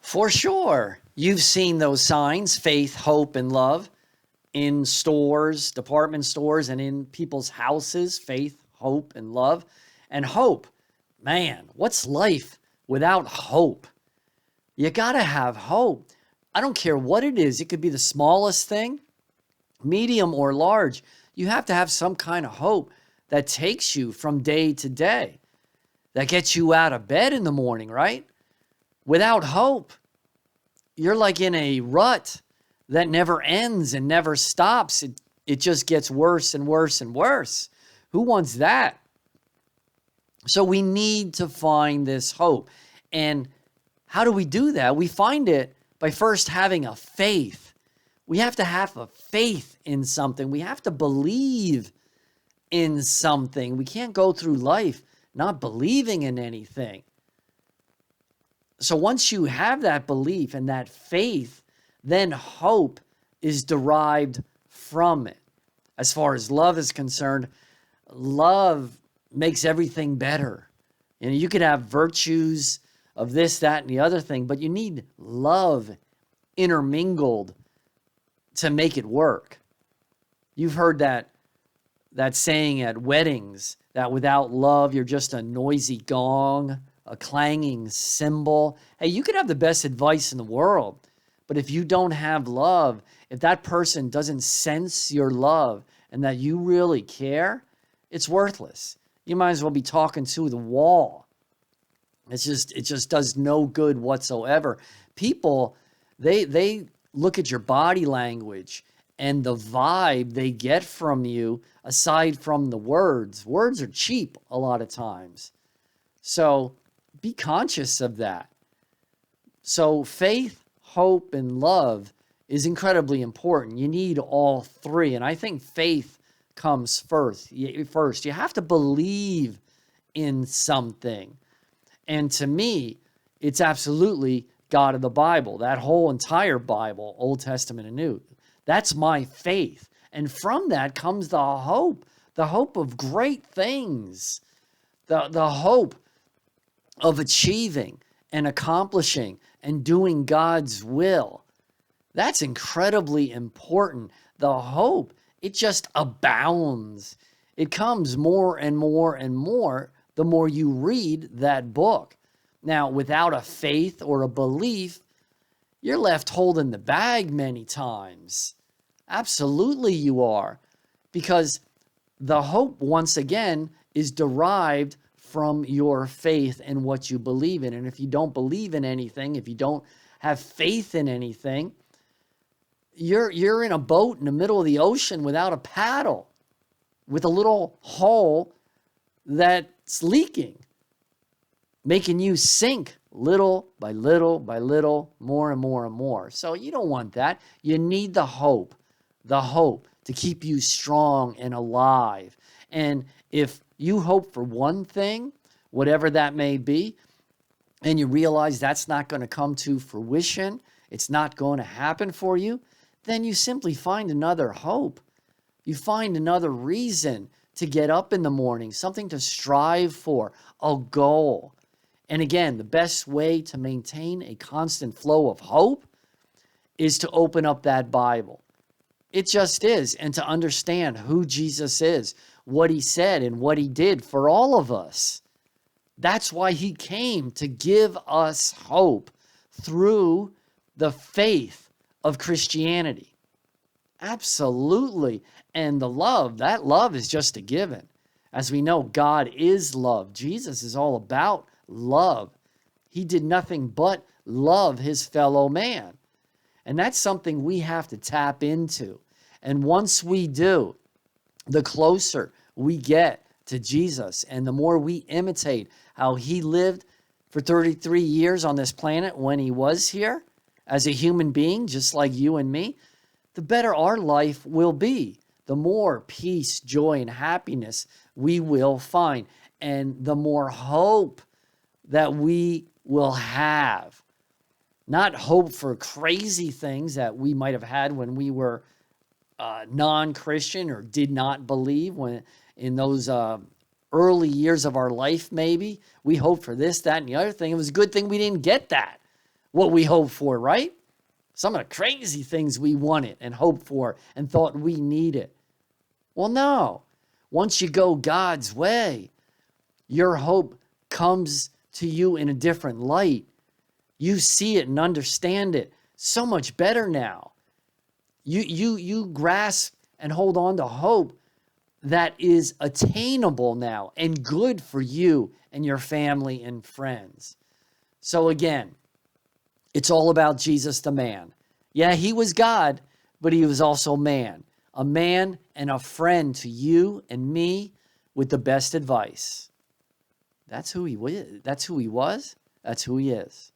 For sure. You've seen those signs, faith, hope, and love in stores, department stores, and in people's houses, faith, hope, and love. And hope, man, what's life without hope? You got to have hope. I don't care what it is. It could be the smallest thing, medium or large. You have to have some kind of hope that takes you from day to day, that gets you out of bed in the morning, right? Without hope, you're like in a rut that never ends and never stops. It just gets worse and worse and worse. Who wants that? So we need to find this hope. And how do we do that? We find it by first having a faith. We have to have a faith in something. We have to believe in something. We can't go through life not believing in anything. So once you have that belief and that faith, then hope is derived from it. As far as love is concerned, love makes everything better. You know, you could have virtues of this, that, and the other thing, but you need love intermingled to make it work. You've heard that saying at weddings, that without love, you're just a noisy gong, a clanging cymbal. Hey, you could have the best advice in the world, but if you don't have love, if that person doesn't sense your love and that you really care, it's worthless. You might as well be talking to the wall. It just does no good whatsoever. People, they look at your body language and the vibe they get from you aside from the words. Words are cheap a lot of times. So be conscious of that. So faith, hope, and love is incredibly important. You need all three. And I think faith comes first. You have to believe in something. And to me, it's absolutely God of the Bible. That whole entire Bible, Old Testament and New. That's my faith. And from that comes the hope of great things, the hope of achieving and accomplishing and doing God's will. That's incredibly important. The hope, it just abounds. It comes more and more and more the more you read that book. Now, without a faith or a belief, you're left holding the bag many times. Absolutely you are. Because the hope, once again, is derived from your faith and what you believe in. And if you don't believe in anything, if you don't have faith in anything, you're in a boat in the middle of the ocean without a paddle, with a little hole that's leaking, making you sink little by little by little, more and more and more. So you don't want that. You need the hope to keep you strong and alive. And if you hope for one thing, whatever that may be, and you realize that's not going to come to fruition, it's not going to happen for you, then you simply find another hope. You find another reason to get up in the morning, something to strive for, a goal. And again, the best way to maintain a constant flow of hope is to open up that Bible. It just is. And to understand who Jesus is, what he said and what he did for all of us. That's why he came, to give us hope through the faith of Christianity. Absolutely. And the love, that love is just a given. As we know, God is love. Jesus is all about love. He did nothing but love his fellow man. And that's something we have to tap into. And once we do, the closer we get to Jesus and the more we imitate how he lived for 33 years on this planet when he was here as a human being, just like you and me, the better our life will be. The more peace, joy, and happiness we will find, and the more hope that we will have. Not hope for crazy things that we might have had when we were non-Christian or did not believe, when in those early years of our life maybe. We hoped for this, that, and the other thing. It was a good thing we didn't get that. what we hope for, right? Some of the crazy things we wanted and hoped for and thought we needed. Well, no. Once you go God's way, your hope comes to you in a different light. You see it and understand it so much better now. You grasp and hold on to hope that is attainable now and good for you and your family and friends. So again, it's all about Jesus the man. Yeah, he was God, but he was also man. A man and a friend to you and me with the best advice. That's who he was. That's who he was. That's who he is.